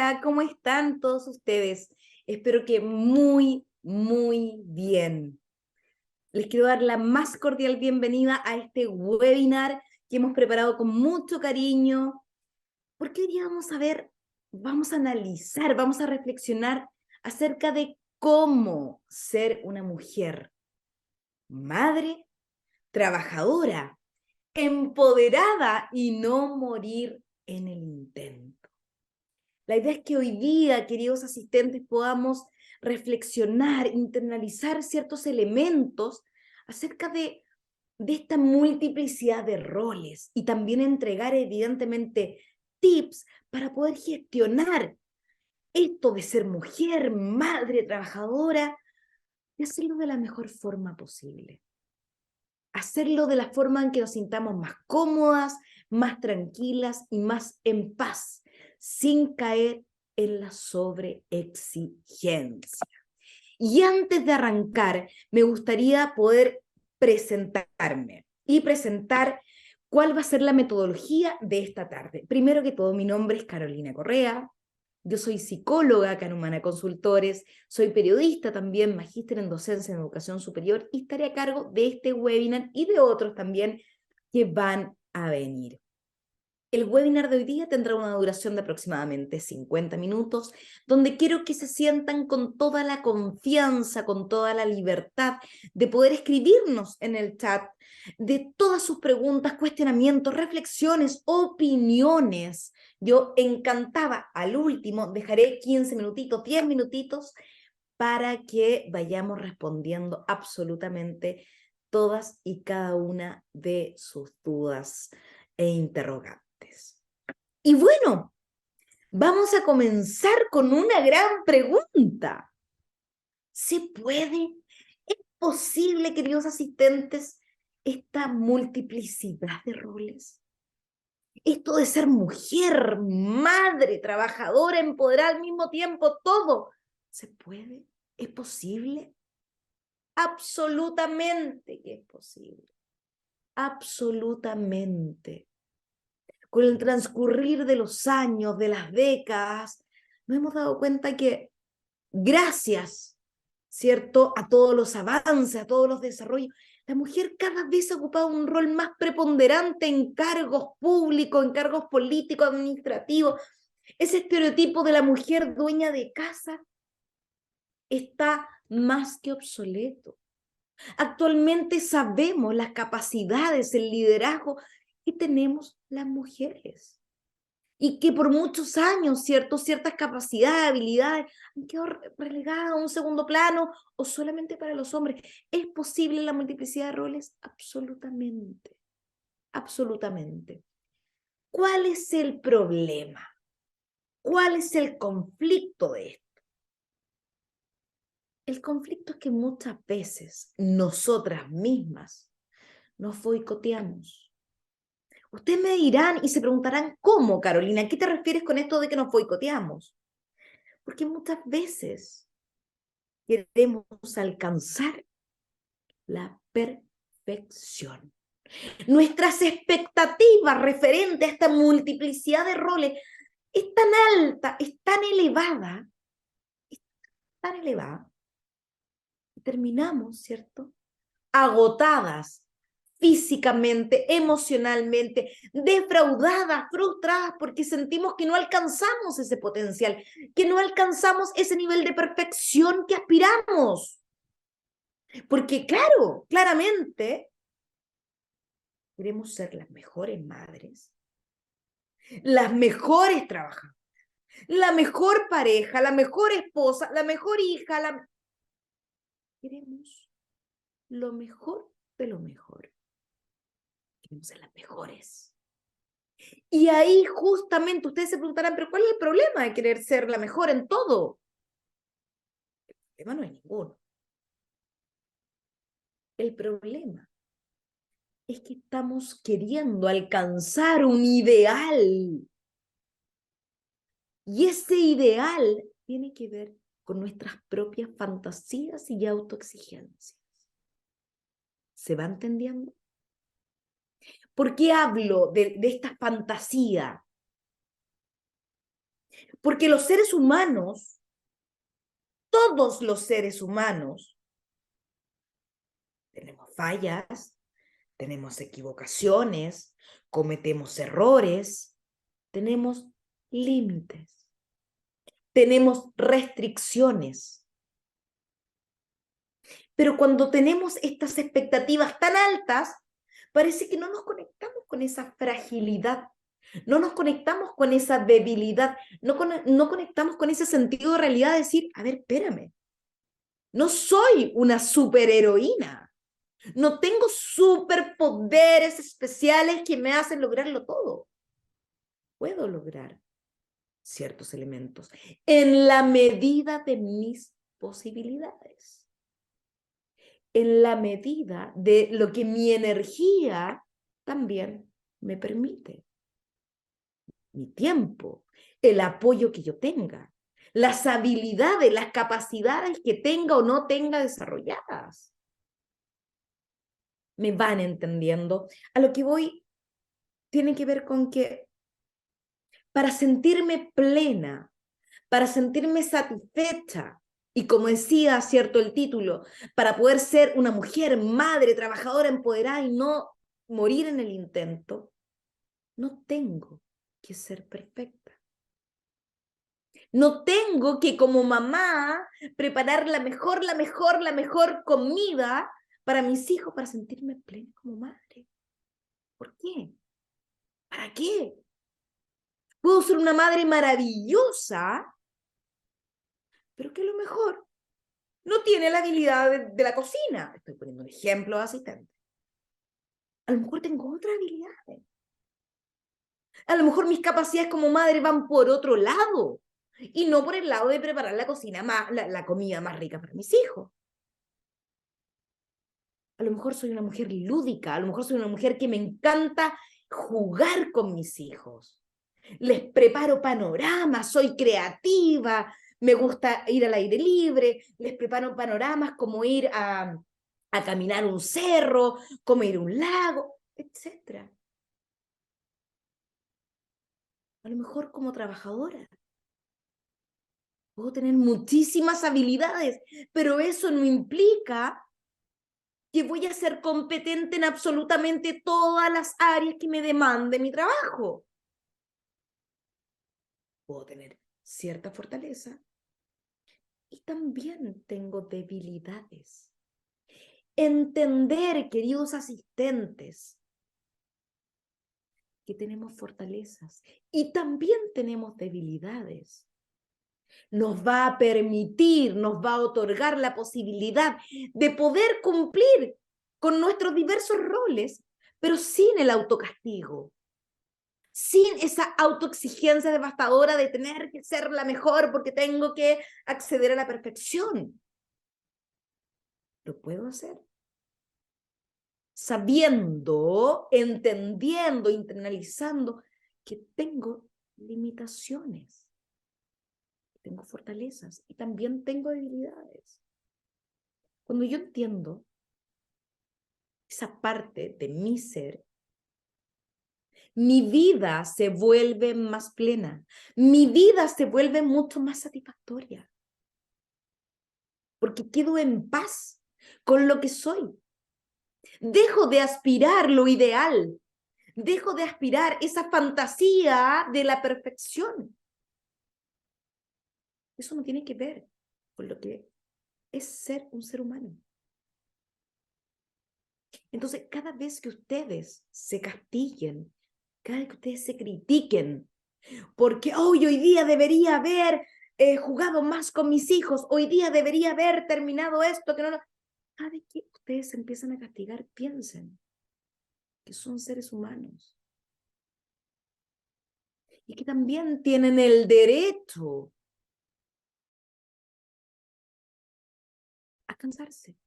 Hola, ¿cómo están todos ustedes? Espero que muy bien. Les quiero dar la más cordial bienvenida a este webinar que hemos preparado con mucho cariño, porque hoy día vamos a analizar, vamos a reflexionar acerca de cómo ser una mujer, madre, trabajadora, empoderada y no morir en el intento. La idea es que hoy día, queridos asistentes, podamos reflexionar, internalizar ciertos elementos acerca de esta multiplicidad de roles y también entregar evidentemente tips para poder gestionar esto de ser mujer, madre, trabajadora y hacerlo de la mejor forma posible. Hacerlo de la forma en que nos sintamos más cómodas, más tranquilas y más en paz, sin caer en la sobreexigencia. Y antes de arrancar, me gustaría poder presentarme y presentar cuál va a ser la metodología de esta tarde. Primero que todo, mi nombre es Carolina Correa. Yo soy psicóloga acá en Humana Consultores, soy periodista también, magíster en docencia en educación superior y estaré a cargo de este webinar y de otros también que van a venir. El webinar de hoy día tendrá una duración de aproximadamente 50 minutos, donde quiero que se sientan con toda la confianza, con toda la libertad de poder escribirnos en el chat de todas sus preguntas, cuestionamientos, reflexiones, opiniones. Yo encantada, al último, dejaré 15 minutitos, 10 minutitos, para que vayamos respondiendo absolutamente todas y cada una de sus dudas e interrogantes. Y bueno, vamos a comenzar con una gran pregunta. ¿Se puede? ¿Es posible, queridos asistentes, esta multiplicidad de roles? Esto de ser mujer, madre, trabajadora, empoderada al mismo tiempo, todo. ¿Se puede? ¿Es posible? Absolutamente que es posible. Absolutamente. Con el transcurrir de los años, de las décadas, nos hemos dado cuenta que gracias, ¿cierto?, a todos los avances, a todos los desarrollos, la mujer cada vez ha ocupado un rol más preponderante en cargos públicos, en cargos políticos, administrativos. Ese estereotipo de la mujer dueña de casa está más que obsoleto. Actualmente sabemos las capacidades, el liderazgo que tenemos las mujeres. Y que por muchos años, ¿cierto?, ciertas capacidades, habilidades han quedado relegadas a un segundo plano o solamente para los hombres. ¿Es posible la multiplicidad de roles? Absolutamente, absolutamente. ¿Cuál es el problema? ¿Cuál es el conflicto de esto? El conflicto es que muchas veces nosotras mismas nos boicoteamos. Ustedes me dirán y se preguntarán, ¿cómo, Carolina? ¿A qué te refieres con esto de que nos boicoteamos? Porque muchas veces queremos alcanzar la perfección. Nuestras expectativas referentes a esta multiplicidad de roles es tan alta, es tan elevada, y terminamos, ¿cierto?, agotadas físicamente, emocionalmente, defraudadas, frustradas, porque sentimos que no alcanzamos ese potencial, que no alcanzamos ese nivel de perfección que aspiramos. Porque claro, claramente queremos ser las mejores madres, las mejores trabajadoras, la mejor pareja, la mejor esposa, la mejor hija, queremos lo mejor de lo mejor. Queremos ser las mejores. Y ahí justamente ustedes se preguntarán, pero ¿cuál es el problema de querer ser la mejor en todo? El problema no es ninguno. El problema es que estamos queriendo alcanzar un ideal. Y ese ideal tiene que ver con nuestras propias fantasías y autoexigencias. ¿Se va entendiendo? ¿Por qué hablo de esta fantasía? Porque los seres humanos, todos los seres humanos, tenemos fallas, tenemos equivocaciones, cometemos errores, tenemos límites, tenemos restricciones. Pero cuando tenemos estas expectativas tan altas, parece que no nos conectamos con esa fragilidad, no nos conectamos con esa debilidad, no conectamos con ese sentido de realidad de decir, a ver, espérame, no soy una superheroína, no tengo superpoderes especiales que me hacen lograrlo todo. Puedo lograr ciertos elementos en la medida de mis posibilidades, en la medida de lo que mi energía también me permite, mi tiempo, el apoyo que yo tenga, las habilidades, las capacidades que tenga o no tenga desarrolladas. Me van entendiendo. A lo que voy tiene que ver con que para sentirme plena, para sentirme satisfecha, y como decía, cierto, el título, para poder ser una mujer, madre, trabajadora, empoderada y no morir en el intento, no tengo que ser perfecta. No tengo que como mamá preparar la mejor comida para mis hijos para sentirme plena como madre. ¿Por qué? ¿Para qué? Puedo ser una madre maravillosa, pero que a lo mejor no tiene la habilidad de la cocina. Estoy poniendo un ejemplo de asistente. A lo mejor tengo otras habilidades. A lo mejor mis capacidades como madre van por otro lado y no por el lado de preparar la cocina la comida más rica para mis hijos. A lo mejor soy una mujer lúdica, a lo mejor soy una mujer que me encanta jugar con mis hijos. Les preparo panoramas, soy creativa, me gusta ir al aire libre, les preparo panoramas como ir a caminar un cerro, como ir a un lago, etc. A lo mejor como trabajadora puedo tener muchísimas habilidades, pero eso no implica que voy a ser competente en absolutamente todas las áreas que me demande mi trabajo. Puedo tener cierta fortaleza y también tengo debilidades. Entender, queridos asistentes, que tenemos fortalezas y también tenemos debilidades. Nos va a permitir, nos va a otorgar la posibilidad de poder cumplir con nuestros diversos roles, pero sin el autocastigo, sin esa autoexigencia devastadora de tener que ser la mejor porque tengo que acceder a la perfección. Lo puedo hacer sabiendo, entendiendo, internalizando que tengo limitaciones, tengo fortalezas y también tengo debilidades. Cuando yo entiendo esa parte de mi ser, mi vida se vuelve más plena, mi vida se vuelve mucho más satisfactoria, porque quedo en paz con lo que soy. Dejo de aspirar lo ideal, dejo de aspirar esa fantasía de la perfección. Eso no tiene que ver con lo que es ser un ser humano. Entonces, cada vez que ustedes se castiguen, cada vez que ustedes se critiquen, porque hoy día debería haber jugado más con mis hijos, hoy día debería haber terminado esto, que no. Cada vez que ustedes se empiezan a castigar, piensen que son seres humanos y que también tienen el derecho a cansarse,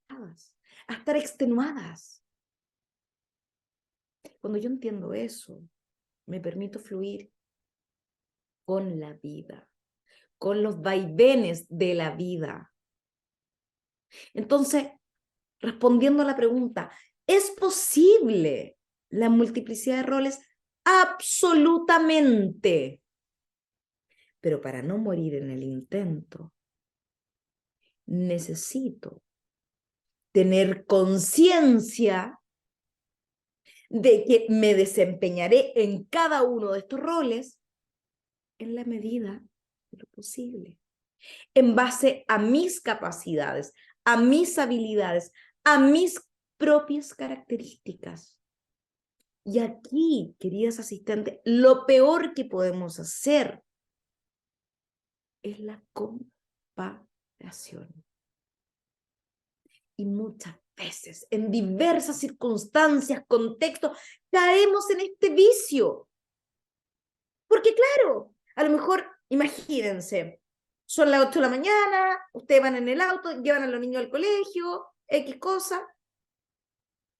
a estar extenuadas. Cuando yo entiendo eso, me permito fluir con la vida, con los vaivenes de la vida. Entonces, respondiendo a la pregunta, ¿es posible la multiplicidad de roles? Absolutamente. Pero para no morir en el intento, necesito tener conciencia de que me desempeñaré en cada uno de estos roles en la medida de lo posible, en base a mis capacidades, a mis habilidades, a mis propias características. Y aquí, queridas asistentes, lo peor que podemos hacer es la comparación. Y muchas veces, en diversas circunstancias, contextos, caemos en este vicio. Porque claro, a lo mejor, imagínense, son las 8 de la mañana, ustedes van en el auto, llevan a los niños al colegio, X cosa,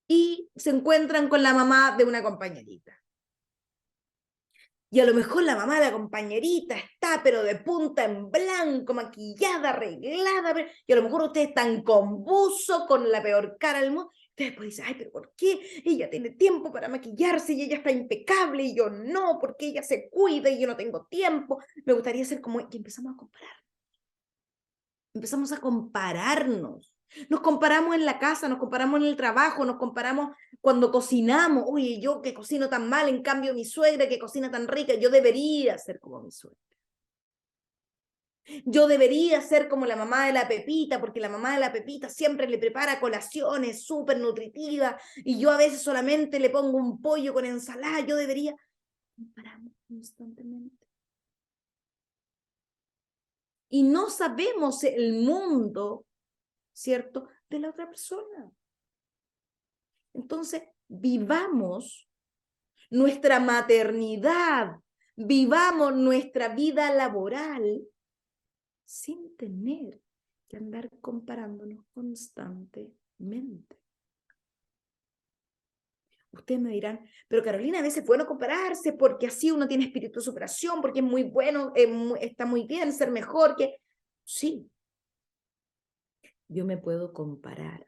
y se encuentran con la mamá de una compañerita. Y a lo mejor la mamá de la compañerita está, pero de punta en blanco, maquillada, arreglada, y a lo mejor ustedes están con buzo, con la peor cara del mundo. Ustedes pueden decir, ay, pero ¿por qué? Ella tiene tiempo para maquillarse y ella está impecable y yo no, porque ella se cuida y yo no tengo tiempo. Me gustaría ser como ella. Y empezamos a comparar. Empezamos a compararnos. Nos comparamos en la casa, nos comparamos en el trabajo, nos comparamos cuando cocinamos. Oye, yo que cocino tan mal, en cambio mi suegra que cocina tan rica, yo debería ser como mi suegra. Yo debería ser como la mamá de la Pepita, porque la mamá de la Pepita siempre le prepara colaciones súper nutritivas y yo a veces solamente le pongo un pollo con ensalada. Yo debería. Comparamos constantemente. Y no sabemos el mundo, ¿cierto?, de la otra persona. Entonces, vivamos nuestra maternidad, vivamos nuestra vida laboral sin tener que andar comparándonos constantemente. Ustedes me dirán, pero Carolina, a veces es bueno compararse porque así uno tiene espíritu de superación, porque es muy bueno, está muy bien ser mejor que... Sí, yo me puedo comparar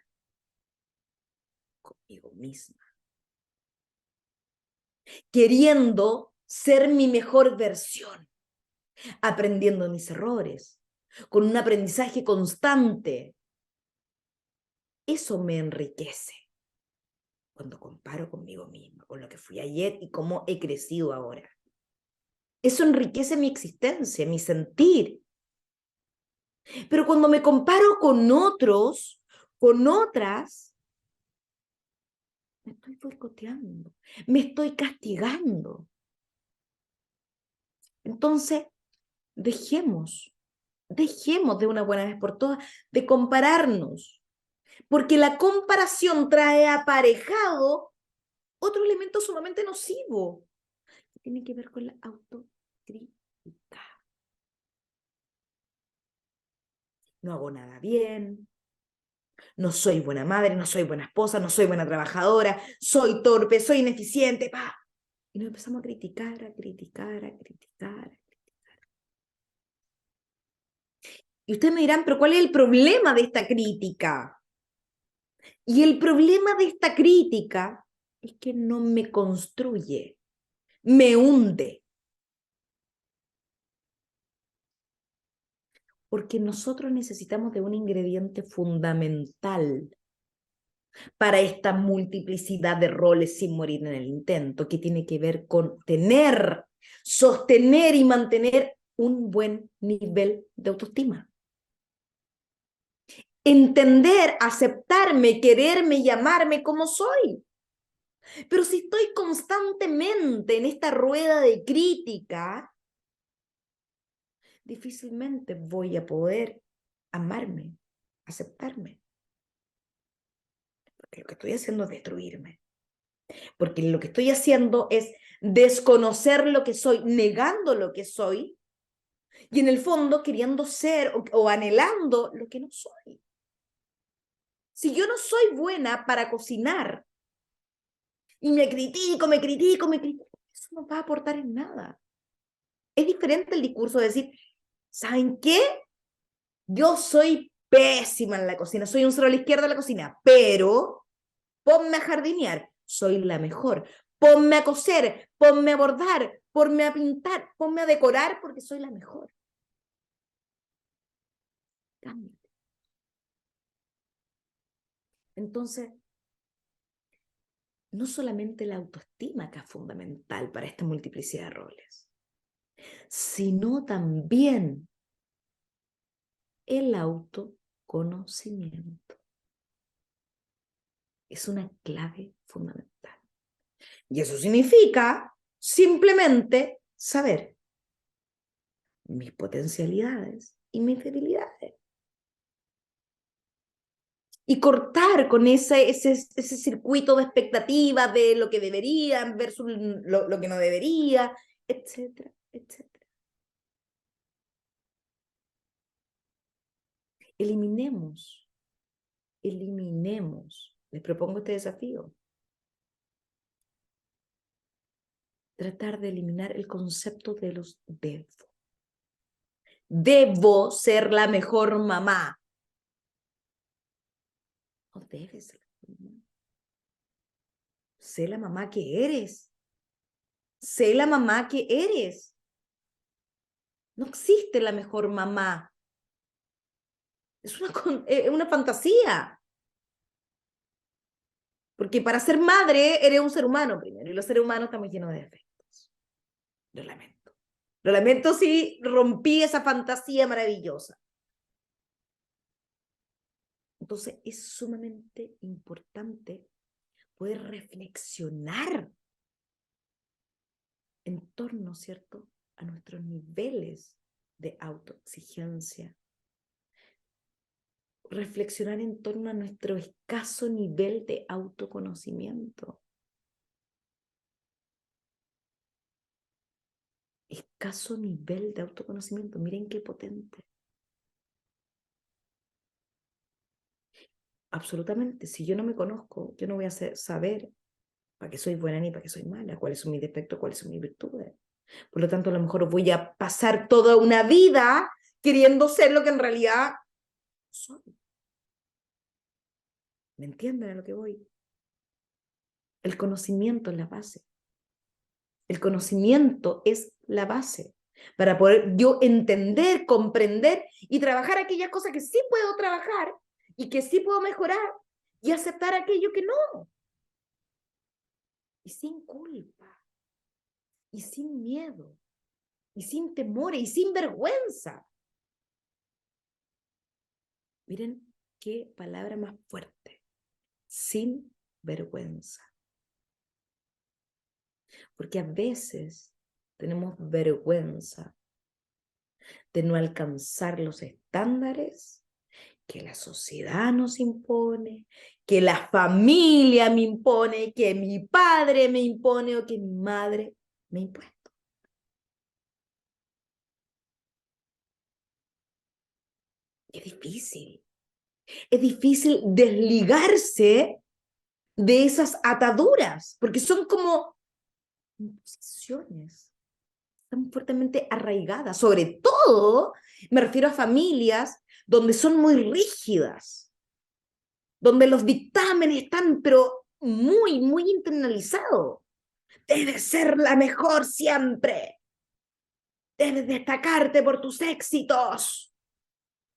conmigo misma, queriendo ser mi mejor versión, aprendiendo mis errores, con un aprendizaje constante. Eso me enriquece cuando comparo conmigo misma, con lo que fui ayer y cómo he crecido ahora. Eso enriquece mi existencia, mi sentir. Pero cuando me comparo con otros, con otras, me estoy boicoteando, me estoy castigando. Entonces, dejemos de una buena vez por todas de compararnos, porque la comparación trae aparejado otro elemento sumamente nocivo, que tiene que ver con la autocrítica. No hago nada bien, no soy buena madre, no soy buena esposa, no soy buena trabajadora, soy torpe, soy ineficiente, ¡pah! Y nos empezamos a criticar, a criticar, a criticar. Y ustedes me dirán, pero ¿cuál es el problema de esta crítica? Y el problema de esta crítica es que no me construye, me hunde. Porque nosotros necesitamos de un ingrediente fundamental para esta multiplicidad de roles sin morir en el intento, que tiene que ver con tener, sostener y mantener un buen nivel de autoestima. Entender, aceptarme, quererme y amarme como soy. Pero si estoy constantemente en esta rueda de crítica, difícilmente voy a poder amarme, aceptarme. Porque lo que estoy haciendo es destruirme. Porque lo que estoy haciendo es desconocer lo que soy, negando lo que soy, y en el fondo queriendo ser o anhelando lo que no soy. Si yo no soy buena para cocinar, y me critico, eso no va a aportar en nada. Es diferente el discurso de decir, ¿saben qué? Yo soy pésima en la cocina, soy un cero a la izquierda de la cocina, pero ponme a jardinear, soy la mejor. ponme a coser, ponme a bordar, ponme a pintar, ponme a decorar porque soy la mejor. Cambia. Entonces, no solamente la autoestima que es fundamental para esta multiplicidad de roles, sino también el autoconocimiento. Es una clave fundamental. Y eso significa simplemente saber mis potencialidades y mis debilidades. Y cortar con ese circuito de expectativas de lo que deberían versus lo que no debería, etcétera, etcétera. Eliminemos, les propongo este desafío. Tratar de eliminar el concepto de los debo. Debo ser la mejor mamá. No debes ser la mejor mamá. Sé la mamá que eres. Sé la mamá que eres. No existe la mejor mamá. Es una fantasía. Porque para ser madre eres un ser humano primero. Y los seres humanos estamos llenos de defectos. Lo lamento. Lo lamento si rompí esa fantasía maravillosa. Entonces es sumamente importante poder reflexionar en torno, ¿cierto?, a nuestros niveles de autoexigencia. Reflexionar en torno a nuestro escaso nivel de autoconocimiento. Escaso nivel de autoconocimiento. Miren qué potente. Absolutamente. Si yo no me conozco, yo no voy a saber para qué soy buena ni para qué soy mala, cuáles son mis defectos, cuáles son mis virtudes. Por lo tanto, a lo mejor voy a pasar toda una vida queriendo ser lo que en realidad soy. ¿Me entienden a lo que voy? El conocimiento es la base. El conocimiento es la base para poder yo entender, comprender y trabajar aquellas cosas que sí puedo trabajar y que sí puedo mejorar y aceptar aquello que no. Y sin culpa, y sin miedo, y sin temores, y sin vergüenza. Miren qué palabra más fuerte. Sin vergüenza. Porque a veces tenemos vergüenza de no alcanzar los estándares que la sociedad nos impone, que la familia me impone, que mi padre me impone o que mi madre me ha impuesto. Es difícil desligarse de esas ataduras, porque son como imposiciones, están fuertemente arraigadas, sobre todo me refiero a familias donde son muy rígidas, donde los dictámenes están pero muy, muy internalizados. Debes ser la mejor siempre. Debes destacarte por tus éxitos.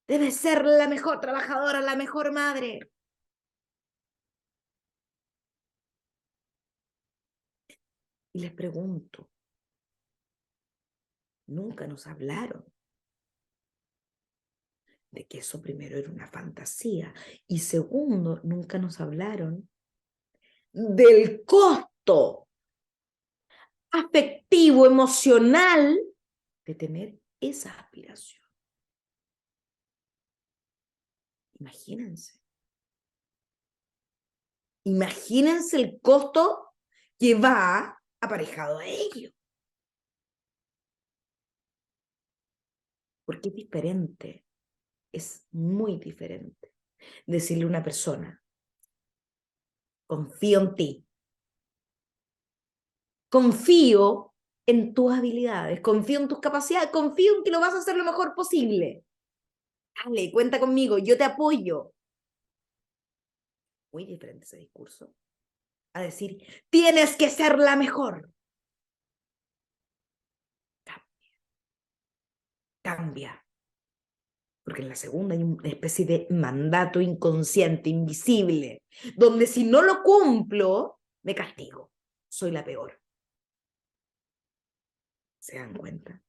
Debes ser la mejor trabajadora, la mejor madre. Y les pregunto, nunca nos hablaron de que eso primero era una fantasía y segundo, nunca nos hablaron del costo afectivo, emocional de tener esa aspiración. Imagínense. Imagínense el costo que va aparejado a ello. Porque es diferente, es muy diferente decirle a una persona, confío en ti, confío en tus habilidades, confío en tus capacidades, confío en que lo vas a hacer lo mejor posible. Dale, cuenta conmigo, yo te apoyo. Muy diferente ese discurso. a decir, tienes que ser la mejor. Cambia. Porque en la segunda hay una especie de mandato inconsciente, invisible, donde si no lo cumplo, me castigo. Soy la peor. ¿Se dan cuenta?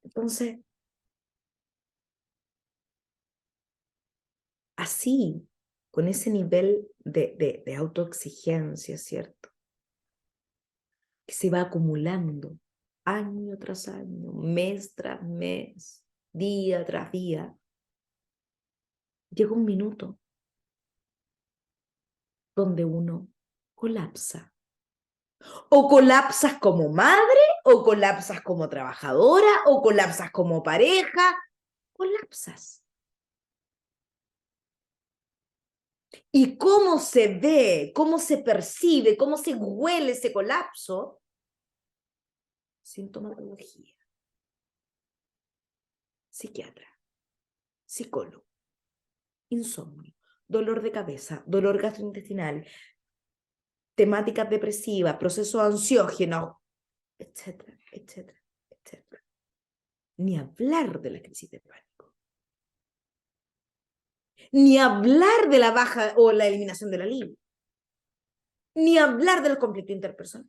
Entonces, así, con ese nivel de autoexigencia, ¿cierto? Que se va acumulando año tras año, mes tras mes, día tras día, llega un minuto donde uno colapsa. O colapsas como madre, o colapsas como trabajadora, o colapsas como pareja, colapsas. Y cómo se ve, cómo se percibe, cómo se huele ese colapso, sintomatología, psiquiatra, psicólogo, insomnio, dolor de cabeza, dolor gastrointestinal, temáticas depresivas, procesos ansiógenos, etcétera, etcétera, etcétera. Ni hablar de la crisis de pánico. Ni hablar de la baja o la eliminación de la libido. Ni hablar del conflicto interpersonal.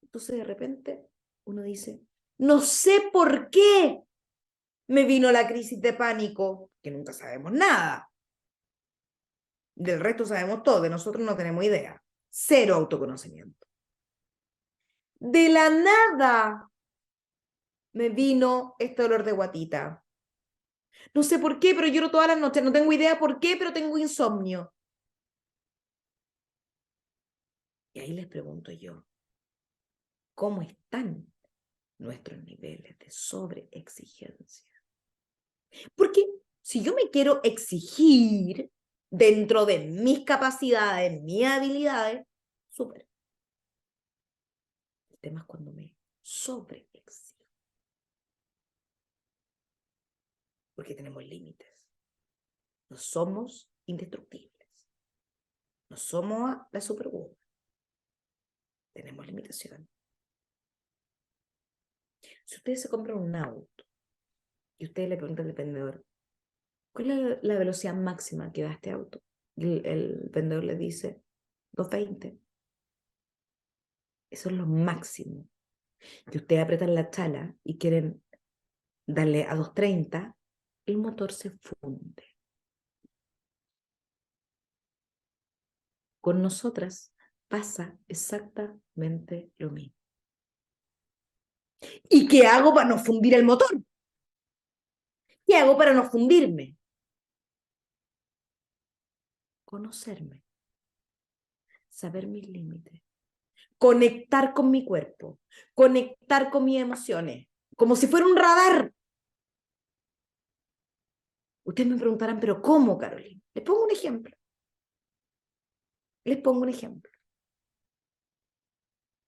Entonces de repente uno dice, no sé por qué me vino la crisis de pánico, que nunca sabemos nada. Del resto sabemos todo, de nosotros no tenemos idea. Cero autoconocimiento. De la nada me vino este dolor de guatita. No sé por qué, pero lloro todas las noches. No tengo idea por qué, pero tengo insomnio. Y ahí les pregunto yo, ¿cómo están nuestros niveles de sobreexigencia? Porque si yo me quiero exigir dentro de mis capacidades, mis habilidades, súper. El tema es cuando me sobreexijo. Porque tenemos límites. No somos indestructibles. No somos la superwoman. Tenemos limitaciones. Si ustedes se compran un auto y ustedes le preguntan al vendedor, ¿cuál es la velocidad máxima que da este auto? Y el vendedor le dice, 220. Eso es lo máximo. Que ustedes apretan la chala y quieren darle a 230, el motor se funde. Con nosotras pasa exactamente lo mismo. ¿Y qué hago para no fundir el motor? ¿Qué hago para no fundirme? Conocerme, saber mis límites, conectar con mi cuerpo, conectar con mis emociones, como si fuera un radar. Ustedes me preguntarán, ¿pero cómo, Carolina? Les pongo un ejemplo. Les pongo un ejemplo.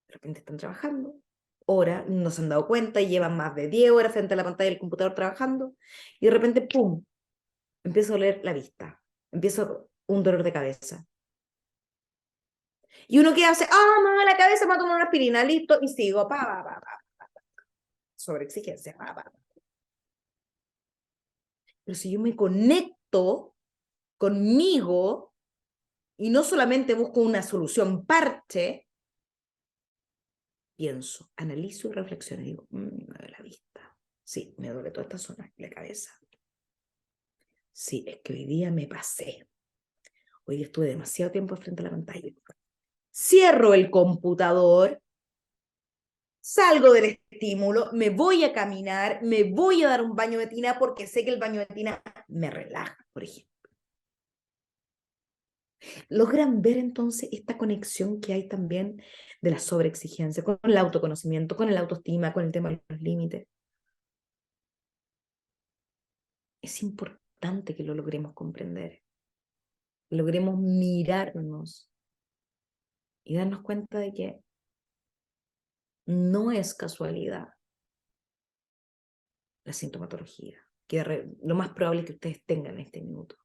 De repente están trabajando, horas, no se han dado cuenta y llevan más de 10 horas frente a la pantalla del computador trabajando, y de repente, ¡pum!, empiezo a doler la vista, empiezo un dolor de cabeza. Y uno que hace, me duele la cabeza, me voy a tomar una aspirina, listo, y sigo, sobreexigencia, Pero si yo me conecto conmigo y no solamente busco una solución parche, pienso, analizo y reflexiono y digo, me duele la vista. Sí, me duele toda esta zona de la cabeza. Sí, es que hoy día me pasé. Hoy día estuve demasiado tiempo frente a la pantalla. Cierro el computador, salgo del estímulo, me voy a caminar, me voy a dar un baño de tina porque sé que el baño de tina me relaja, por ejemplo. Logran ver entonces esta conexión que hay también de la sobreexigencia, con el autoconocimiento, con el autoestima, con el tema de los límites. Es importante que lo logremos comprender, logremos mirarnos y darnos cuenta de que no es casualidad la sintomatología, que lo más probable es que ustedes tengan en este minuto.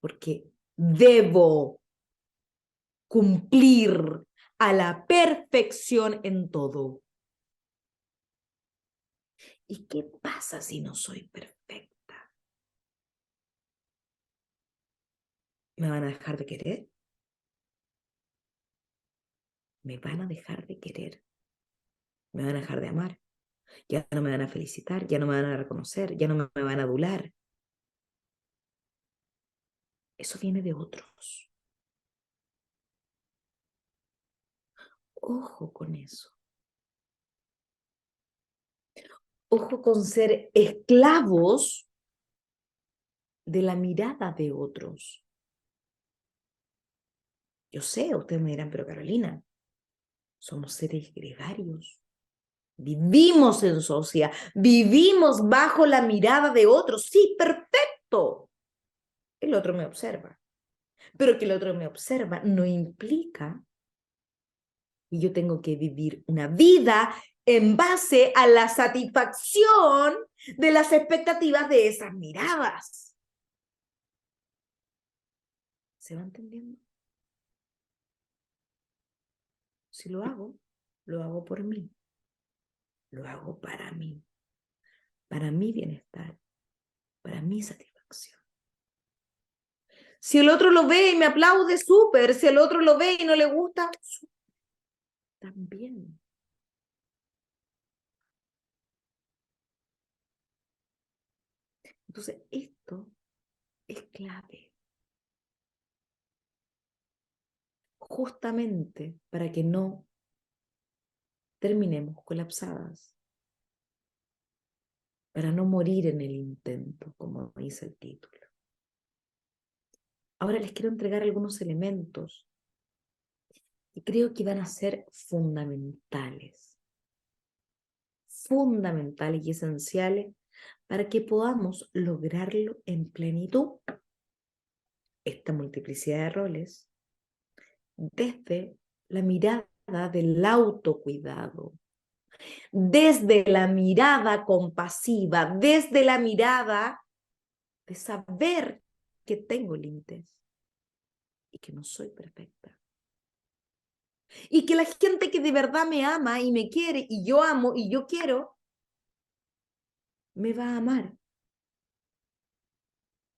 porque debo cumplir a la perfección en todo. ¿Y qué pasa si no soy perfecta? ¿Me van a dejar de querer? ¿Me van a dejar de querer? ¿Me van a dejar de amar? Ya no me van a felicitar, ya no me van a reconocer, ya no me van a adular. Eso viene de otros. Ojo con eso. Ojo con ser esclavos de la mirada de otros. Yo sé, ustedes me dirán, pero Carolina, somos seres gregarios. Vivimos en sociedad, vivimos bajo la mirada de otros. Sí, perfecto. El otro me observa. Pero que el otro me observa no implica que yo tengo que vivir una vida en base a la satisfacción de las expectativas de esas miradas. ¿Se va entendiendo? Si lo hago por mí. Lo hago para mi bienestar, para mi satisfacción. Si el otro lo ve y me aplaude, súper. Si el otro lo ve y no le gusta, también. Entonces, esto es clave. Justamente para que no terminemos colapsadas. Para no morir en el intento, como dice el título. Ahora les quiero entregar algunos elementos que creo que van a ser fundamentales y esenciales para que podamos lograrlo en plenitud. Esta multiplicidad de roles desde la mirada del autocuidado, desde la mirada compasiva, desde la mirada de saber que tengo límites y que no soy perfecta. Y que la gente que de verdad me ama y me quiere y yo amo y yo quiero, me va a amar,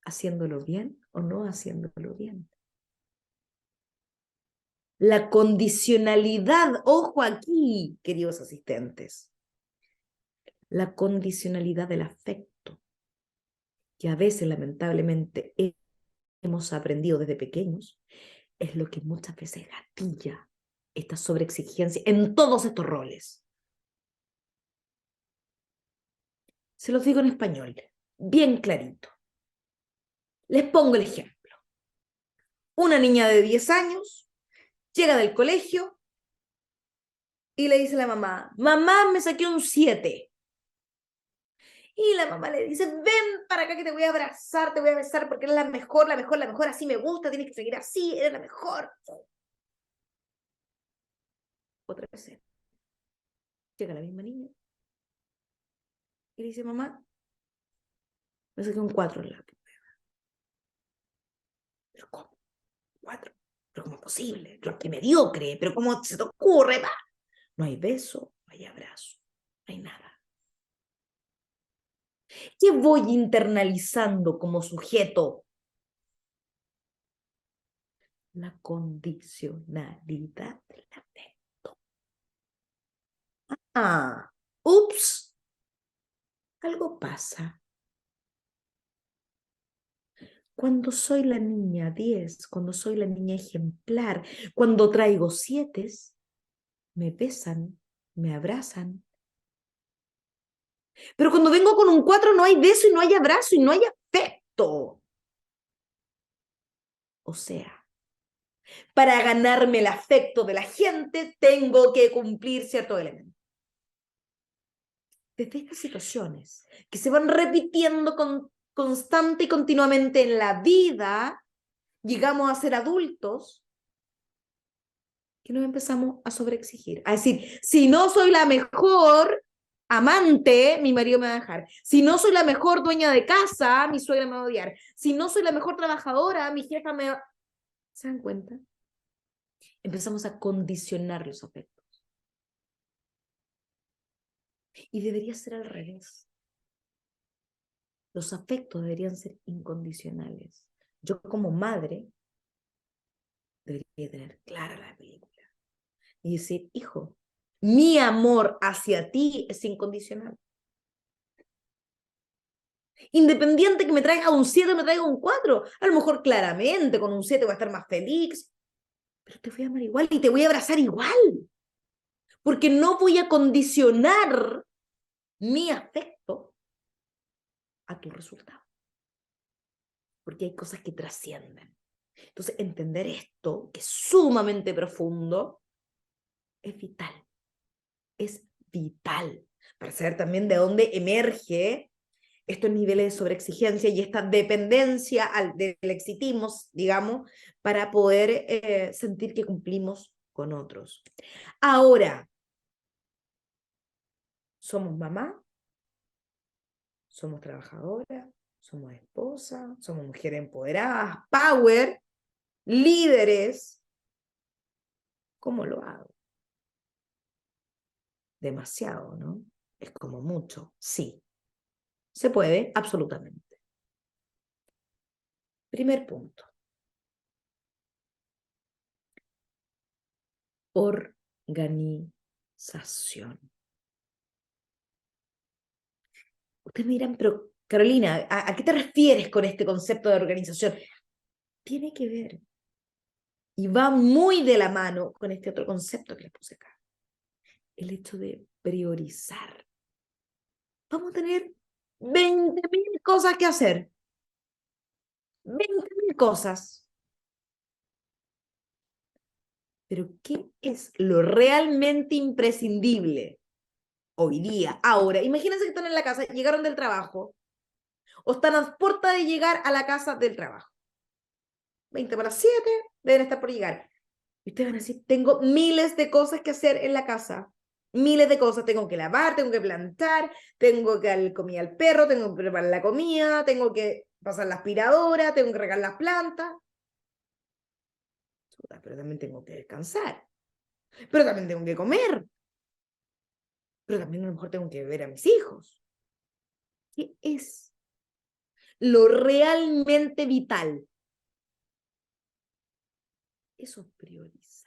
haciéndolo bien o no haciéndolo bien. La condicionalidad, ojo aquí, queridos asistentes, la condicionalidad del afecto, que a veces lamentablemente hemos aprendido desde pequeños, es lo que muchas veces gatilla esta sobreexigencia en todos estos roles. Se los digo en español, bien clarito. Les pongo el ejemplo. Una niña de 10 años llega del colegio y le dice a la mamá, mamá, me saqué un 7. Y la mamá le dice, ven para acá que te voy a abrazar, te voy a besar porque eres la mejor, así me gusta, tienes que seguir así, eres la mejor. Otra vez llega la misma niña y le dice, mamá, me saqué un 4 en la prueba. ¿Pero cómo? 4. ¿Pero cómo es posible? Pero qué mediocre, pero ¿cómo se te ocurre? Va. No hay beso, no hay abrazo, no hay nada. ¿Qué voy internalizando como sujeto? La condicionalidad del afecto. Ah, ups, algo pasa. Cuando soy la niña 10, cuando soy la niña ejemplar, cuando traigo 7, me besan, me abrazan. Pero cuando vengo con un 4 no hay beso y no hay abrazo y no hay afecto. O sea, para ganarme el afecto de la gente tengo que cumplir ciertos elementos. Desde estas situaciones que se van repitiendo constante y continuamente en la vida, llegamos a ser adultos que nos empezamos a sobreexigir. A decir, si no soy la mejor, amante, mi marido me va a dejar. Si no soy la mejor dueña de casa, mi suegra me va a odiar. Si no soy la mejor trabajadora, mi jefa me va... ¿Se dan cuenta? Empezamos a condicionar los afectos. Y debería ser al revés. Los afectos deberían ser incondicionales. Yo como madre debería tener clara la película y decir, hijo, mi amor hacia ti es incondicional. Independiente que me traiga un 7 o me traiga un 4, a lo mejor claramente con un 7 voy a estar más feliz, pero te voy a amar igual y te voy a abrazar igual, porque no voy a condicionar mi afecto a tu resultado, porque hay cosas que trascienden. Entonces, entender esto, que es sumamente profundo, es vital. Es vital para saber también de dónde emerge estos niveles de sobreexigencia y esta dependencia del exitismo, digamos, para poder sentir que cumplimos con otros. Ahora, somos mamá, somos trabajadoras, somos esposas, somos mujeres empoderadas, power, líderes. ¿Cómo lo hago? Demasiado, ¿no? Es como mucho. Sí, se puede, absolutamente. Primer punto. Organización. Ustedes me dirán, pero Carolina, ¿a qué te refieres con este concepto de organización? Tiene que ver y va muy de la mano con este otro concepto que les puse acá. El hecho de priorizar. Vamos a tener 20.000 cosas que hacer. 20.000 cosas. Pero ¿qué es lo realmente imprescindible hoy día, ahora? Imagínense que están en la casa, llegaron del trabajo, o están a puerta de llegar a la casa del trabajo. 20 para las 7, deben estar por llegar. Y ustedes van a decir, tengo miles de cosas que hacer en la casa. Miles de cosas. Tengo que lavar, tengo que planchar, tengo que darle comida al perro, tengo que preparar la comida, tengo que pasar la aspiradora, tengo que regar las plantas. Pero también tengo que descansar. Pero también tengo que comer. Pero también a lo mejor tengo que ver a mis hijos. ¿Qué es lo realmente vital? Eso es priorizar.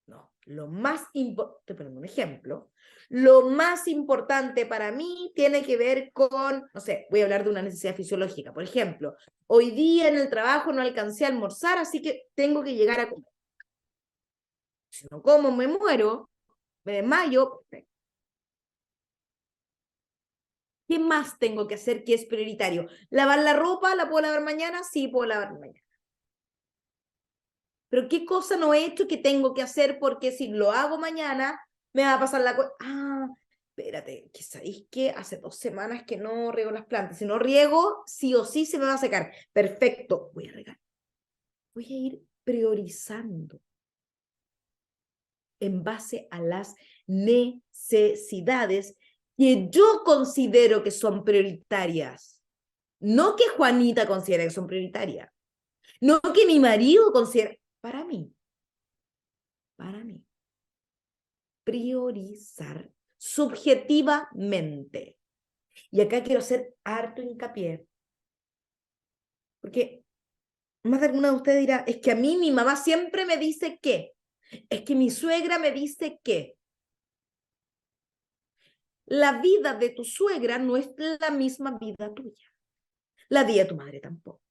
No, lo más importante, te pongo un ejemplo, lo más importante para mí tiene que ver con, no sé, voy a hablar de una necesidad fisiológica. Por ejemplo, hoy día en el trabajo no alcancé a almorzar, así que tengo que llegar a comer. Si no como, me muero, me desmayo. ¿Qué más tengo que hacer que es prioritario? ¿Lavar la ropa? ¿La puedo lavar mañana? Sí, puedo lavar mañana. Pero ¿qué cosa no he hecho que tengo que hacer? Porque si lo hago mañana, me va a pasar la cosa. Ah, espérate, que sabéis que hace 2 semanas que no riego las plantas. Si no riego, sí o sí se me va a secar. Perfecto, voy a regar. Voy a ir priorizando en base a las necesidades que yo considero que son prioritarias. No que Juanita considere que son prioritarias. No que mi marido considere. Para mí. Priorizar subjetivamente. Y acá quiero hacer harto hincapié, porque más de alguna de ustedes dirá, es que a mí mi mamá siempre me dice que, es que mi suegra me dice que. La vida de tu suegra no es la misma vida tuya. La vida de tu madre tampoco.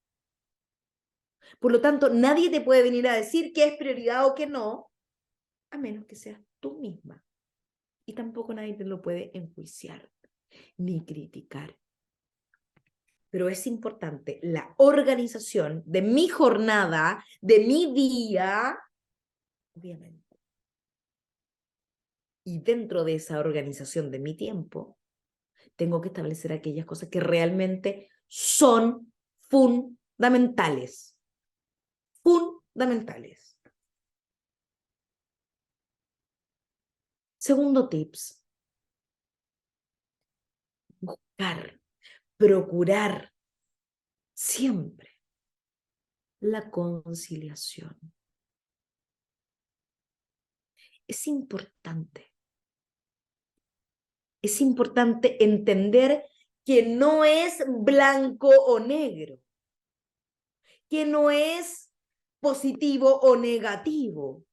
Por lo tanto, nadie te puede venir a decir qué es prioridad o qué no, a menos que seas tú misma. Y tampoco nadie te lo puede enjuiciar ni criticar. Pero es importante la organización de mi jornada, de mi día, obviamente. Y dentro de esa organización de mi tiempo, tengo que establecer aquellas cosas que realmente son fundamentales. Fundamentales. Segundo tips, buscar, procurar siempre la conciliación. Es importante. Es importante entender que no es blanco o negro, que no es positivo o negativo.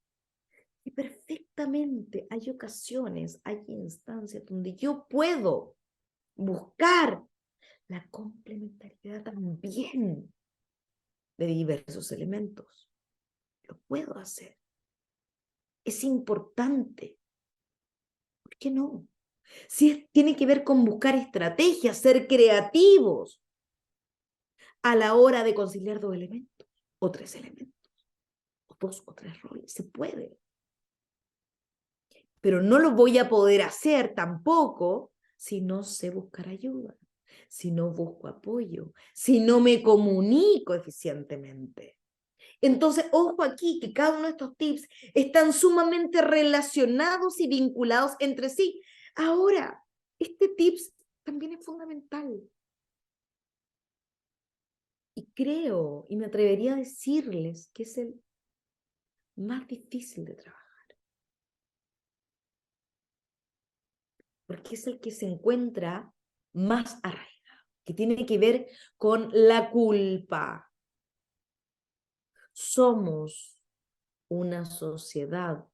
Y perfectamente hay ocasiones, hay instancias donde yo puedo buscar la complementariedad también de diversos elementos. Lo puedo hacer. Es importante. ¿Por qué no? Si tiene que ver con buscar estrategias, ser creativos a la hora de conciliar dos elementos, o tres elementos, o dos o tres roles. Se puede. Pero no lo voy a poder hacer tampoco si no sé buscar ayuda, si no busco apoyo, si no me comunico eficientemente. Entonces, ojo aquí, que cada uno de estos tips están sumamente relacionados y vinculados entre sí. Ahora, este tips también es fundamental. Y creo, y me atrevería a decirles que es el más difícil de trabajar. Porque es el que se encuentra más arraigado, que tiene que ver con la culpa. Somos una sociedad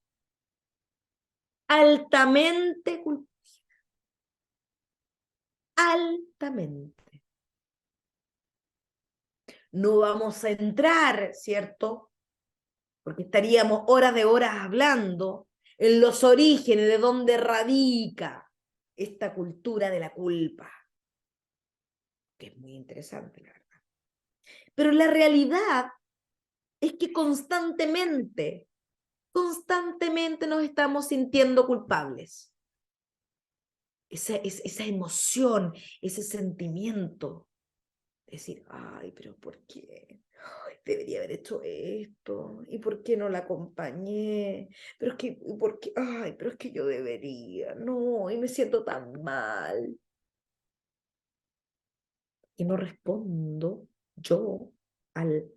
altamente culpable, altamente. No vamos a entrar, ¿cierto? Porque estaríamos horas de horas hablando en los orígenes de dónde radica esta cultura de la culpa, que es muy interesante, la verdad. Pero la realidad es que constantemente nos estamos sintiendo culpables. Esa emoción, ese sentimiento. Decir, ay, pero ¿por qué? Ay, debería haber hecho esto. ¿Y por qué no la acompañé? Pero es que, ¿por qué? Ay, pero es que yo debería. No, y me siento tan mal. Y no respondo yo al,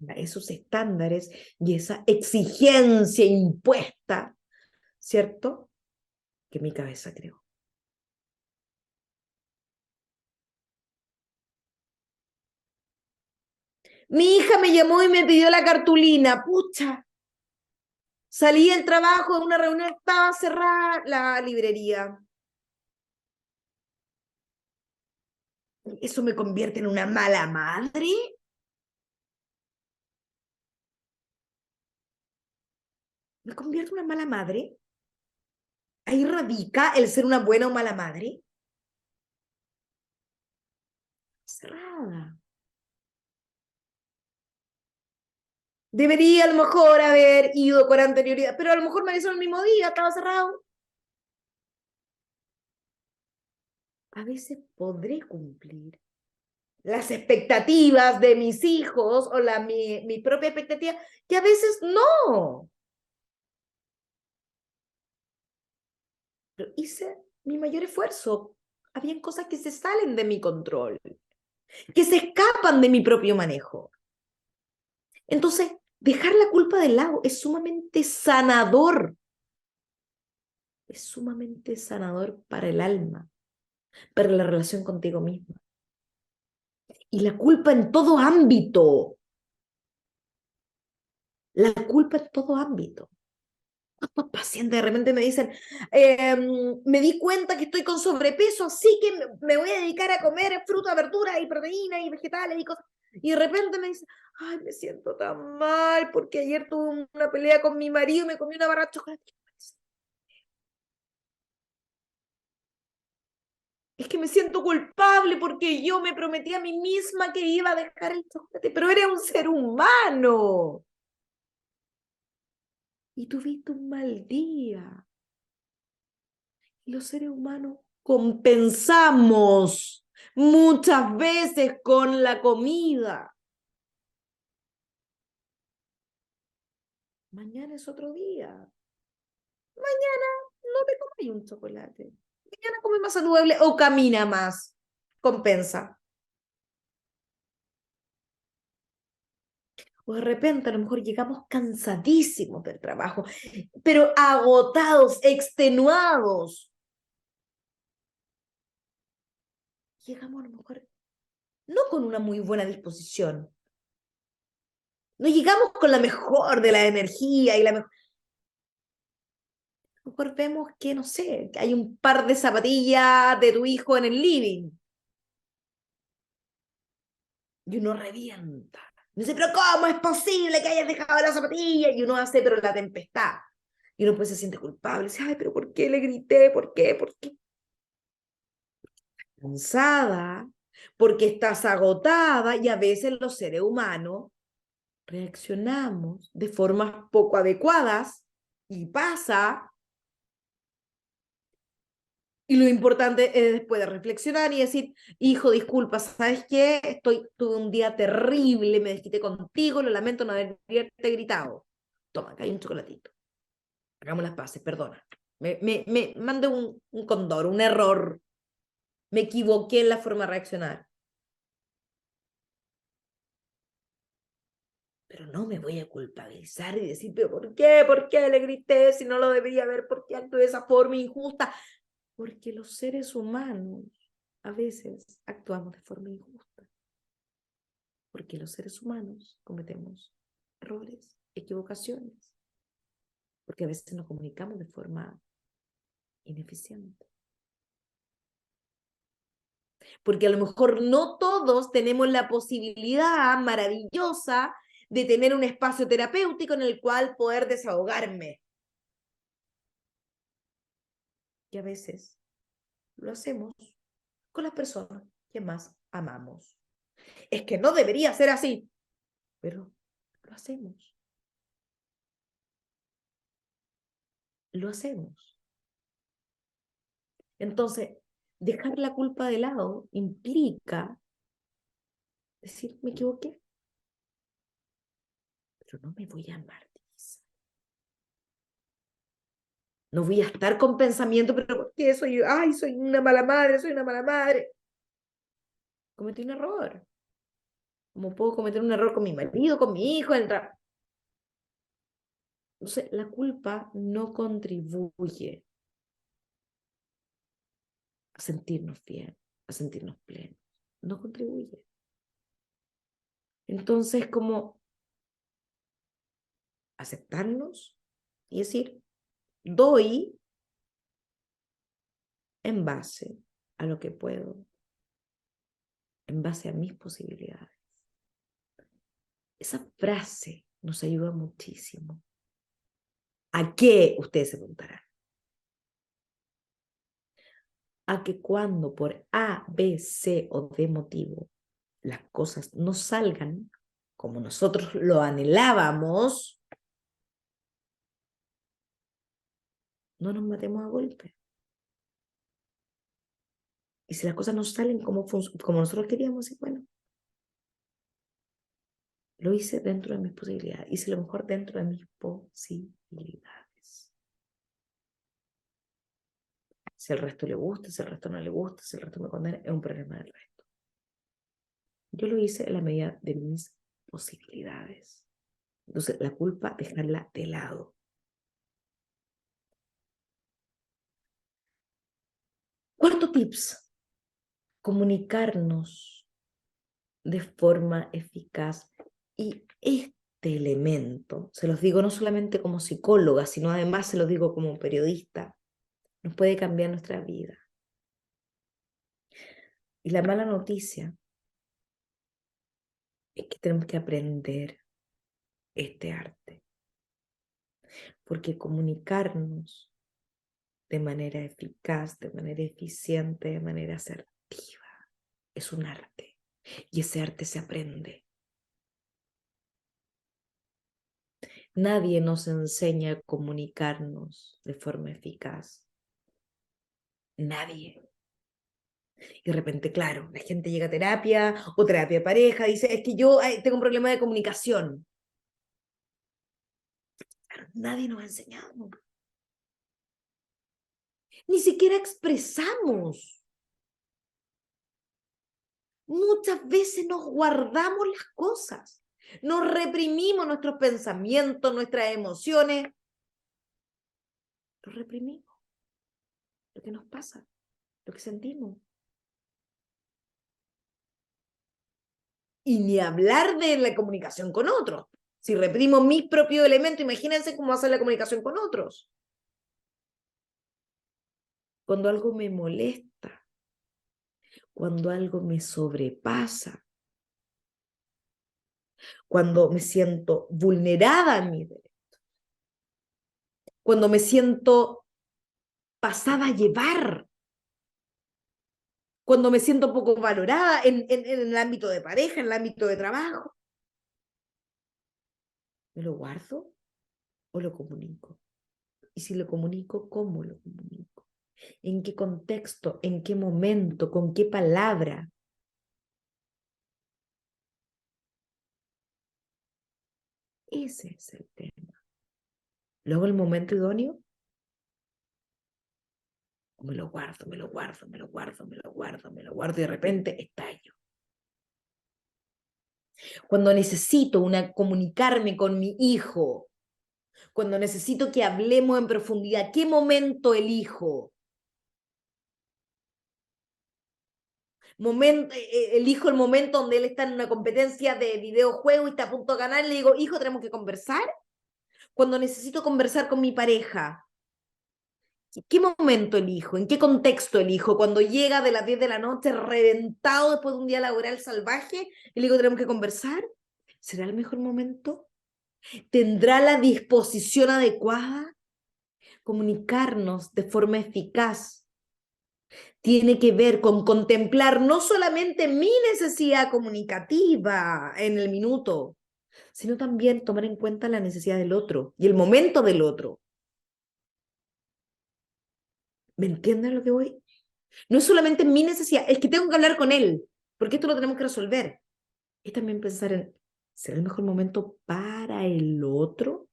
a esos estándares y esa exigencia impuesta, ¿cierto? Que mi cabeza creó. Mi hija me llamó y me pidió la cartulina. Pucha, salí del trabajo de una reunión, estaba cerrada la librería. ¿Eso me convierte en una mala madre? ¿Me convierte en una mala madre? ¿Ahí radica el ser una buena o mala madre? Cerrada. Debería a lo mejor haber ido con anterioridad, pero a lo mejor me avisó el mismo día, estaba cerrado. A veces podré cumplir las expectativas de mis hijos o mi propia expectativa, que a veces no. Pero hice mi mayor esfuerzo. Habían cosas que se salen de mi control, que se escapan de mi propio manejo. Entonces, dejar la culpa de lado es sumamente sanador. Es sumamente sanador para el alma, para la relación contigo misma. Y la culpa en todo ámbito. La culpa en todo ámbito. Los pacientes de repente me dicen, me di cuenta que estoy con sobrepeso, así que me voy a dedicar a comer fruta, verdura y proteínas y vegetales y cosas. Y de repente me dicen, ay, me siento tan mal porque ayer tuve una pelea con mi marido y me comí una barra de chocolate. Es que me siento culpable porque yo me prometí a mí misma que iba a dejar el chocolate, pero eres un ser humano. Y tuviste un mal día. Y los seres humanos compensamos muchas veces con la comida. Mañana es otro día. Mañana no te comes un chocolate. Mañana come más saludable o camina más. compensa. O de repente a lo mejor llegamos cansadísimos del trabajo, pero agotados, extenuados. Llegamos a lo mejor no con una muy buena disposición. No llegamos con la mejor de la energía y la mejor. A lo mejor vemos que, no sé, que hay un par de zapatillas de tu hijo en el living. Y uno revienta. Y uno dice, pero ¿cómo es posible que hayas dejado la zapatilla? Y uno hace, pero la tempestad. Y uno pues se siente culpable. Dice, ay, pero ¿por qué le grité? ¿Por qué? ¿Por qué? Cansada, porque estás agotada y a veces los seres humanos reaccionamos de formas poco adecuadas y pasa. Y lo importante es después de reflexionar y decir, hijo, disculpa, ¿sabes qué? Tuve un día terrible, me desquité contigo, lo lamento no haberte gritado. Toma, acá hay un chocolatito. Hagamos las paces, perdona. Me mandé un condor, un error. Me equivoqué en la forma de reaccionar. Pero no me voy a culpabilizar y decir, pero ¿por qué? ¿Por qué le grité si no lo debería haber? ¿Por qué actué de esa forma injusta? Porque los seres humanos a veces actuamos de forma injusta. Porque los seres humanos cometemos errores, equivocaciones, porque a veces nos comunicamos de forma ineficiente. Porque a lo mejor no todos tenemos la posibilidad maravillosa de tener un espacio terapéutico en el cual poder desahogarme. Y a veces lo hacemos con las personas que más amamos. Es que no debería ser así, pero lo hacemos. Lo hacemos. Entonces, dejar la culpa de lado implica decir, me equivoqué, pero no me voy a martirizar. No voy a estar con pensamiento, pero ¿por qué soy? Ay, soy una mala madre, soy una mala madre. Cometí un error. ¿Cómo puedo cometer un error con mi marido, con mi hijo? Entonces, la culpa no contribuye a sentirnos bien, a sentirnos plenos. No contribuye. Entonces, como aceptarnos y decir, doy en base a lo que puedo, en base a mis posibilidades. Esa frase nos ayuda muchísimo. ¿A qué? Ustedes se preguntarán. A que cuando por A, B, C o D motivo las cosas no salgan como nosotros lo anhelábamos, no nos matemos a golpe. Y si las cosas no salen como nosotros queríamos, bueno, lo hice dentro de mis posibilidades, hice lo mejor dentro de mis posibilidades. Si al resto le gusta, si al resto no le gusta, si el resto me condena, es un problema del resto. Yo lo hice en la medida de mis posibilidades. Entonces, la culpa, dejarla de lado. Cuarto tips, comunicarnos de forma eficaz. Y este elemento, se los digo no solamente como psicóloga, sino además se los digo como periodista, nos puede cambiar nuestra vida. Y la mala noticia es que tenemos que aprender este arte, porque comunicarnos de manera eficaz, de manera eficiente, de manera asertiva, es un arte, y ese arte se aprende. Nadie nos enseña a comunicarnos de forma eficaz. Nadie. Y de repente, claro, la gente llega a terapia o terapia de pareja, dice, es que yo tengo un problema de comunicación. Claro, nadie nos ha enseñado. Ni siquiera expresamos. Muchas veces nos guardamos las cosas, nos reprimimos nuestros pensamientos, nuestras emociones, los reprimimos, lo que nos pasa, lo que sentimos. Y ni hablar de la comunicación con otros. Si reprimo mis propios elementos, imagínense cómo hacer la comunicación con otros. Cuando algo me molesta, cuando algo me sobrepasa, cuando me siento vulnerada a mi derecho, cuando me siento pasada a llevar, cuando me siento poco valorada en el ámbito de pareja, en el ámbito de trabajo. ¿Me lo guardo o lo comunico? Y si lo comunico, ¿cómo lo comunico? ¿En qué contexto? ¿En qué momento? ¿Con qué palabra? Ese es el tema. Luego el momento idóneo, me lo guardo, me lo guardo, me lo guardo, me lo guardo, me lo guardo y de repente estallo. Cuando necesito comunicarme con mi hijo, cuando necesito que hablemos en profundidad, ¿qué momento elijo? Elijo el momento donde él está en una competencia de videojuego y está a punto de ganar, le digo, hijo, tenemos que conversar. Cuando necesito conversar con mi pareja, ¿qué momento elijo? ¿En qué contexto elijo? Cuando llega de las 10 de la noche reventado después de un día laboral salvaje y le digo, tenemos que conversar. ¿Será el mejor momento? ¿Tendrá la disposición adecuada? Comunicarnos de forma eficaz tiene que ver con contemplar no solamente mi necesidad comunicativa en el minuto, sino también tomar en cuenta la necesidad del otro y el momento del otro. ¿Me entienden lo que voy? No es solamente mi necesidad, es que tengo que hablar con él, porque esto lo tenemos que resolver. Es también pensar en, ¿será el mejor momento para el otro?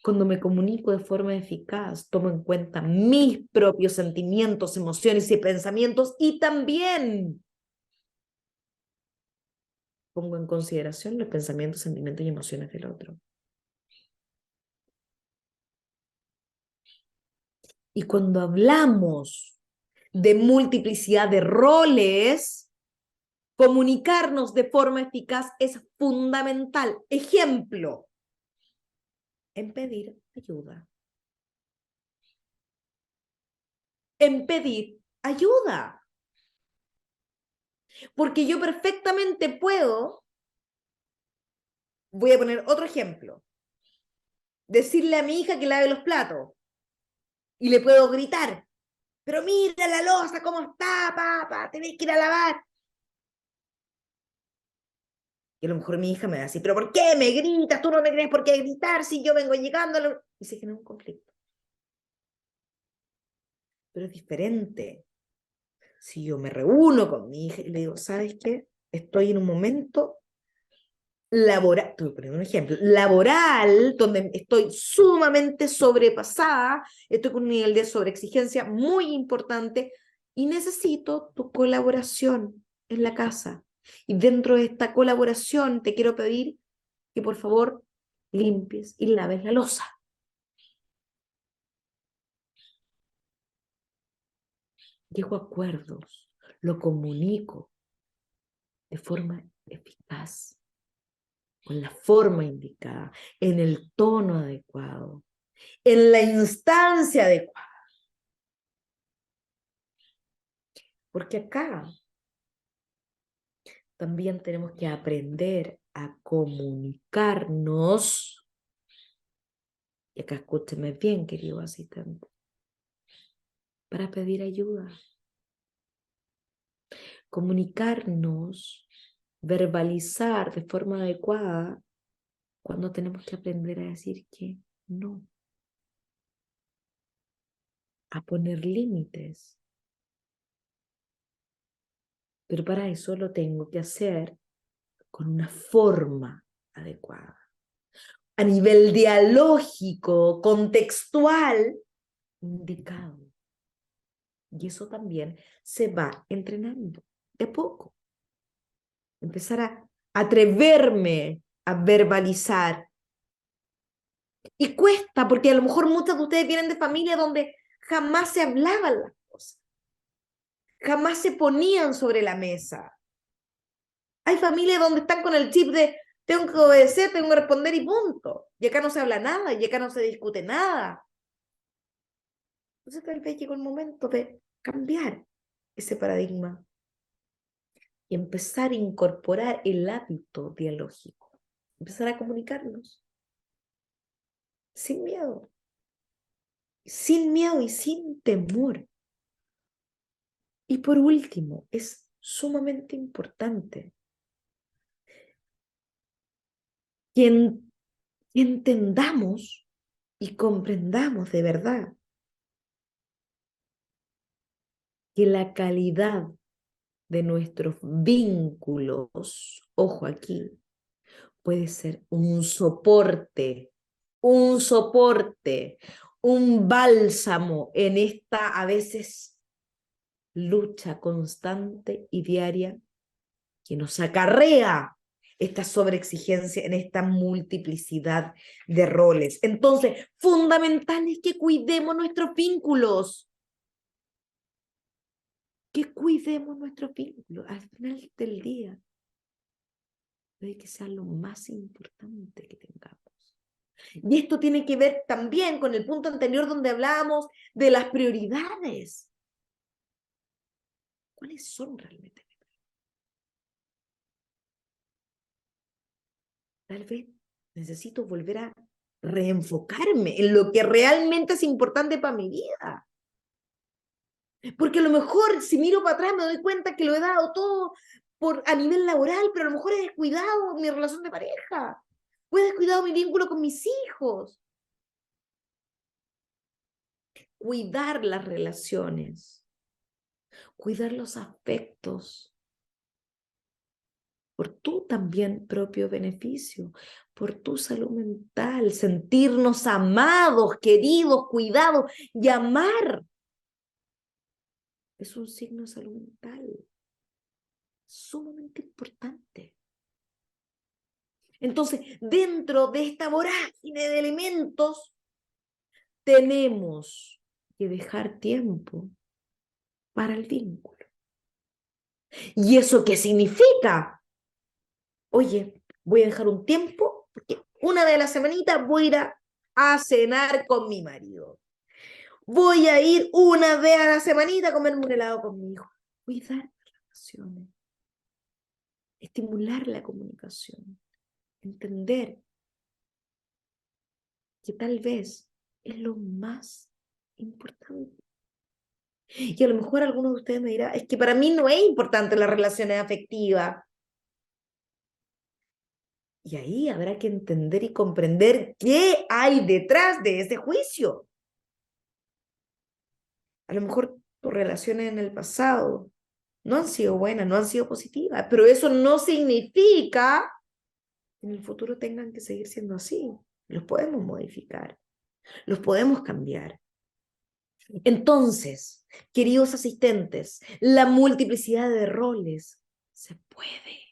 Cuando me comunico de forma eficaz, tomo en cuenta mis propios sentimientos, emociones y pensamientos y también pongo en consideración los pensamientos, sentimientos y emociones del otro. Y cuando hablamos de multiplicidad de roles, comunicarnos de forma eficaz es fundamental. Ejemplo, en pedir ayuda. En pedir ayuda. Porque yo perfectamente puedo, voy a poner otro ejemplo, decirle a mi hija que lave los platos y le puedo gritar, pero mira la loza, cómo está, papá, tenés que ir a lavar. Y a lo mejor mi hija me va a decir, pero ¿por qué me gritas? Tú no me tienes por qué gritar si yo vengo llegando. Y se genera un conflicto. Pero es diferente. Si yo me reúno con mi hija y le digo, ¿sabes qué? Estoy en un momento laboral, estoy poniendo un ejemplo, laboral, donde estoy sumamente sobrepasada, estoy con un nivel de sobreexigencia muy importante y necesito tu colaboración en la casa. Y dentro de esta colaboración te quiero pedir que por favor limpies y laves la loza. Llego a acuerdos, lo comunico de forma eficaz, con la forma indicada, en el tono adecuado, en la instancia adecuada. Porque acá también tenemos que aprender a comunicarnos, y acá escúcheme bien, querido asistente, para pedir ayuda. Comunicarnos, verbalizar de forma adecuada cuando tenemos que aprender a decir que no, a poner límites. Pero para eso lo tengo que hacer con una forma adecuada. A nivel dialógico, contextual, indicado. Y eso también se va entrenando de a poco. Empezar a atreverme a verbalizar. Y cuesta, porque a lo mejor muchos de ustedes vienen de familias donde jamás se hablaban las cosas, jamás se ponían sobre la mesa. Hay familias donde están con el chip de tengo que obedecer, tengo que responder y punto. Y acá no se habla nada, y acá no se discute nada. Entonces tal vez llegó el momento de cambiar ese paradigma y empezar a incorporar el hábito dialógico, empezar a comunicarnos sin miedo y sin temor. Y por último, es sumamente importante que entendamos y comprendamos de verdad que la calidad de nuestros vínculos, ojo aquí, puede ser un soporte, un bálsamo en esta a veces lucha constante y diaria que nos acarrea esta sobreexigencia en esta multiplicidad de roles. Entonces, fundamental es que cuidemos nuestros vínculos. Que cuidemos nuestros vínculos. Al final del día, puede que sea lo más importante que tengamos. Y esto tiene que ver también con el punto anterior donde hablábamos de las prioridades. ¿Cuáles son realmente? Tal vez necesito volver a reenfocarme en lo que realmente es importante para mi vida. Porque a lo mejor si miro para atrás me doy cuenta que lo he dado todo a nivel laboral, pero a lo mejor he descuidado mi relación de pareja, o he descuidado mi vínculo con mis hijos. Cuidar las relaciones, cuidar los afectos, por tu también propio beneficio, por tu salud mental, sentirnos amados, queridos, cuidados y amar. Es un signo de salud mental sumamente importante. Entonces, dentro de esta vorágine de elementos, tenemos que dejar tiempo para el vínculo. ¿Y eso qué significa? Oye, voy a dejar un tiempo, porque una vez a la semanita voy a ir a cenar con mi marido. Voy a ir una vez a la semanita a comerme un helado con mi hijo. Cuidar las relaciones, estimular la comunicación, entender que tal vez es lo más importante. Y a lo mejor algunos de ustedes me dirán, es que para mí no es importante las relaciones afectivas. Y ahí habrá que entender y comprender qué hay detrás de ese juicio. A lo mejor tus relaciones en el pasado no han sido buenas, no han sido positivas, pero eso no significa que en el futuro tengan que seguir siendo así. Los podemos modificar, los podemos cambiar. Entonces, queridos asistentes, la multiplicidad de roles se puede.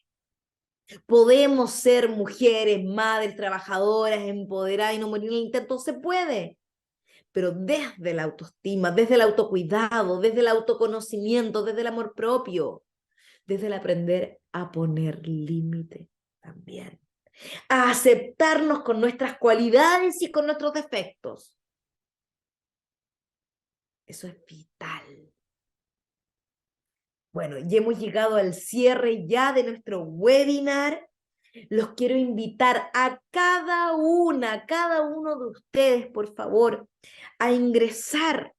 Podemos ser mujeres, madres, trabajadoras, empoderadas y no morir en el intento, se puede. Pero desde la autoestima, desde el autocuidado, desde el autoconocimiento, desde el amor propio, desde el aprender a poner límite también, a aceptarnos con nuestras cualidades y con nuestros defectos. Eso es vital. Bueno, y hemos llegado al cierre ya de nuestro webinar. Los quiero invitar a cada uno de ustedes, por favor, a ingresar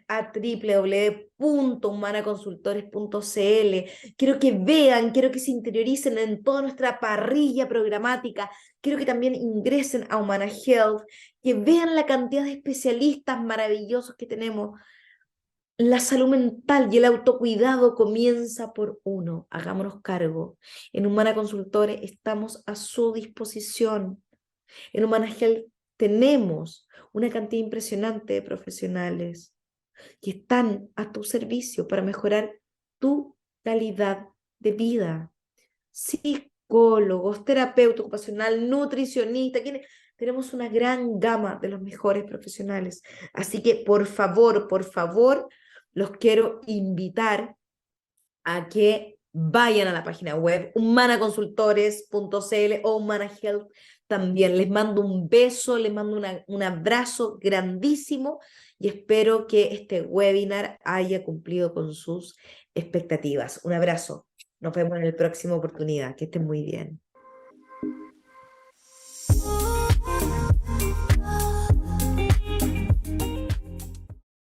a www.humanaconsultores.cl. Quiero que vean, quiero que se interioricen en toda nuestra parrilla programática. Quiero que también ingresen a Humana Health, que vean la cantidad de especialistas maravillosos que tenemos. La salud mental y el autocuidado comienza por uno. Hagámonos cargo. En Humana Consultores estamos a su disposición. En Humana Health tenemos una cantidad impresionante de profesionales que están a tu servicio para mejorar tu calidad de vida. Psicólogos, terapeuta ocupacional, nutricionista, tenemos una gran gama de los mejores profesionales. Así que por favor, los quiero invitar a que vayan a la página web humanaconsultores.cl o Humana Health también. Les mando un beso, les mando un abrazo grandísimo y espero que este webinar haya cumplido con sus expectativas. Un abrazo. Nos vemos en la próxima oportunidad. Que estén muy bien.